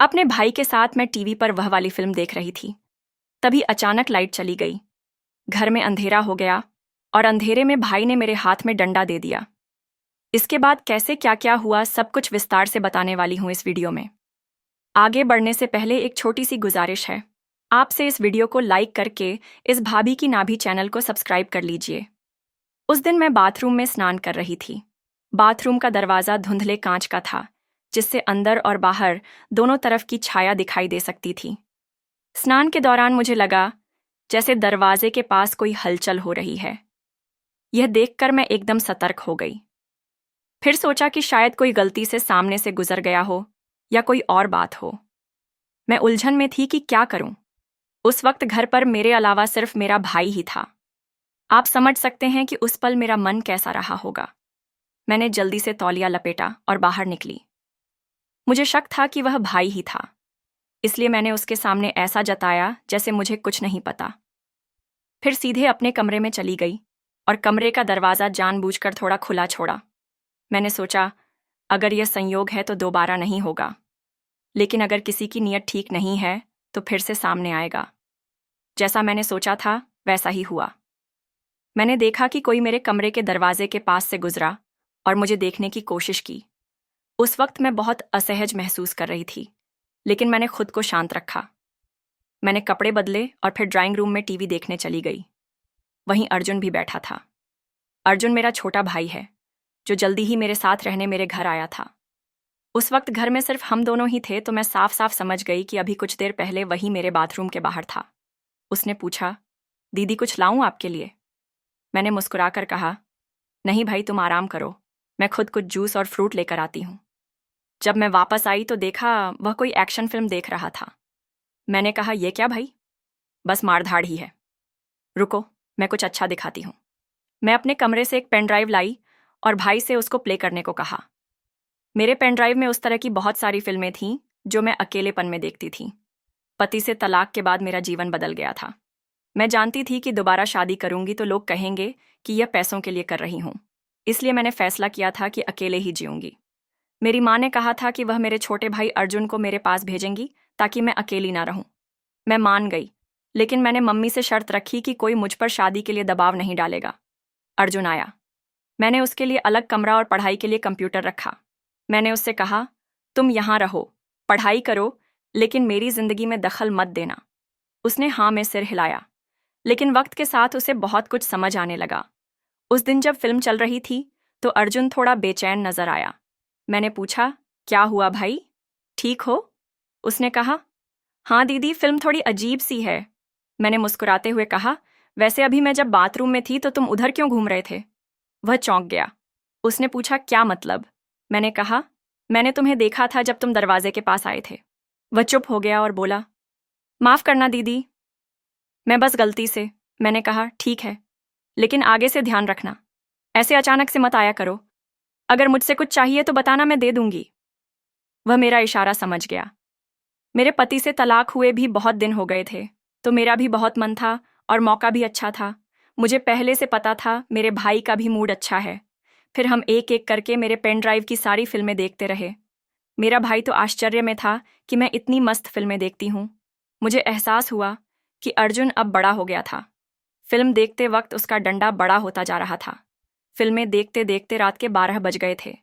अपने भाई के साथ मैं टीवी पर वह वाली फिल्म देख रही थी। तभी अचानक लाइट चली गई। घर में अंधेरा हो गया और अंधेरे में भाई ने मेरे हाथ में डंडा दे दिया। इसके बाद कैसे क्या क्या हुआ सब कुछ विस्तार से बताने वाली हूँ इस वीडियो में। आगे बढ़ने से पहले एक छोटी सी गुजारिश है, आपसे इस वीडियो को लाइक करके इस भाभी की नाभी चैनल को सब्सक्राइब कर लीजिए। उस दिन मैं बाथरूम में स्नान कर रही थी। बाथरूम का दरवाज़ा धुंधले कांच का था, जिससे अंदर और बाहर दोनों तरफ की छाया दिखाई दे सकती थी। स्नान के दौरान मुझे लगा जैसे दरवाजे के पास कोई हलचल हो रही है। यह देखकर मैं एकदम सतर्क हो गई। फिर सोचा कि शायद कोई गलती से सामने से गुजर गया हो या कोई और बात हो। मैं उलझन में थी कि क्या करूं। उस वक्त घर पर मेरे अलावा सिर्फ मेरा भाई ही था। आप समझ सकते हैं कि उस पल मेरा मन कैसा रहा होगा। मैंने जल्दी से तौलिया लपेटा और बाहर निकली। मुझे शक था कि वह भाई ही था, इसलिए मैंने उसके सामने ऐसा जताया जैसे मुझे कुछ नहीं पता। फिर सीधे अपने कमरे में चली गई और कमरे का दरवाज़ा जानबूझकर थोड़ा खुला छोड़ा। मैंने सोचा, अगर यह संयोग है तो दोबारा नहीं होगा, लेकिन अगर किसी की नीयत ठीक नहीं है तो फिर से सामने आएगा। जैसा मैंने सोचा था वैसा ही हुआ। मैंने देखा कि कोई मेरे कमरे के दरवाजे के पास से गुजरा और मुझे देखने की कोशिश की। उस वक्त मैं बहुत असहज महसूस कर रही थी, लेकिन मैंने खुद को शांत रखा। मैंने कपड़े बदले और फिर ड्राइंग रूम में टीवी देखने चली गई। वहीं अर्जुन भी बैठा था। अर्जुन मेरा छोटा भाई है, जो जल्दी ही मेरे साथ रहने मेरे घर आया था। उस वक्त घर में सिर्फ हम दोनों ही थे, तो मैं साफ साफ समझ गई कि अभी कुछ देर पहले वही मेरे बाथरूम के बाहर था। उसने पूछा, दीदी कुछ लाऊं आपके लिए? मैंने मुस्कुराकर कहा, नहीं भाई, तुम आराम करो, मैं खुद कुछ जूस और फ्रूट लेकर आती हूँ। जब मैं वापस आई तो देखा वह कोई एक्शन फिल्म देख रहा था। मैंने कहा, यह क्या भाई? बस मारधाड़ ही है। रुको, मैं कुछ अच्छा दिखाती हूँ। मैं अपने कमरे से एक पेन ड्राइव लाई और भाई से उसको प्ले करने को कहा। मेरे पेन ड्राइव में उस तरह की बहुत सारी फिल्में थीं जो मैं अकेलेपन में देखती थी। पति से तलाक के बाद मेरा जीवन बदल गया था। मैं जानती थी कि दोबारा शादी करूंगी तो लोग कहेंगे कि यह पैसों के लिए कर रही हूँ, इसलिए मैंने फैसला किया था कि अकेले ही जीऊंगी। मेरी माँ ने कहा था कि वह मेरे छोटे भाई अर्जुन को मेरे पास भेजेंगी ताकि मैं अकेली ना रहूं। मैं मान गई, लेकिन मैंने मम्मी से शर्त रखी कि कोई मुझ पर शादी के लिए दबाव नहीं डालेगा। अर्जुन आया। मैंने उसके लिए अलग कमरा और पढ़ाई के लिए कंप्यूटर रखा। मैंने उससे कहा, तुम यहाँ रहो, पढ़ाई करो, लेकिन मेरी जिंदगी में दखल मत देना। उसने हाँ में सिर हिलाया, लेकिन वक्त के साथ उसे बहुत कुछ समझ आने लगा। उस दिन जब फिल्म चल रही थी तो अर्जुन थोड़ा बेचैन नजर आया। मैंने पूछा, क्या हुआ भाई, ठीक हो? उसने कहा, हाँ दीदी, फिल्म थोड़ी अजीब सी है। मैंने मुस्कुराते हुए कहा, वैसे अभी मैं जब बाथरूम में थी तो तुम उधर क्यों घूम रहे थे? वह चौंक गया। उसने पूछा, क्या मतलब? मैंने कहा, मैंने तुम्हें देखा था जब तुम दरवाजे के पास आए थे। वह चुप हो गया और बोला, माफ करना दीदी, मैं बस गलती से। मैंने कहा, ठीक है, लेकिन आगे से ध्यान रखना, ऐसे अचानक से मत आया करो। अगर मुझसे कुछ चाहिए तो बताना, मैं दे दूंगी। वह मेरा इशारा समझ गया। मेरे पति से तलाक हुए भी बहुत दिन हो गए थे, तो मेरा भी बहुत मन था और मौका भी अच्छा था। मुझे पहले से पता था मेरे भाई का भी मूड अच्छा है। फिर हम एक एक करके मेरे पेन ड्राइव की सारी फिल्में देखते रहे। मेरा भाई तो आश्चर्य में था कि मैं इतनी मस्त फिल्में देखती हूँ। मुझे एहसास हुआ कि अर्जुन अब बड़ा हो गया था। फिल्म देखते वक्त उसका डंडा बड़ा होता जा रहा था। फिल्में देखते देखते रात के 12 बज गए थे।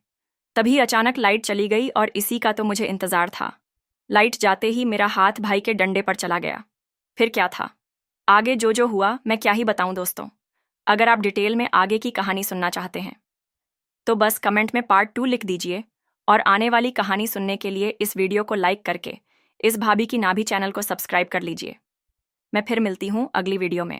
तभी अचानक लाइट चली गई और इसी का तो मुझे इंतजार था। लाइट जाते ही मेरा हाथ भाई के डंडे पर चला गया। फिर क्या था, आगे जो जो हुआ मैं क्या ही बताऊं दोस्तों। अगर आप डिटेल में आगे की कहानी सुनना चाहते हैं तो बस कमेंट में पार्ट 2 लिख दीजिए, और आने वाली कहानी सुनने के लिए इस वीडियो को लाइक करके इस भाभी की नाभी चैनल को सब्सक्राइब कर लीजिए। मैं फिर मिलती हूँ अगली वीडियो में।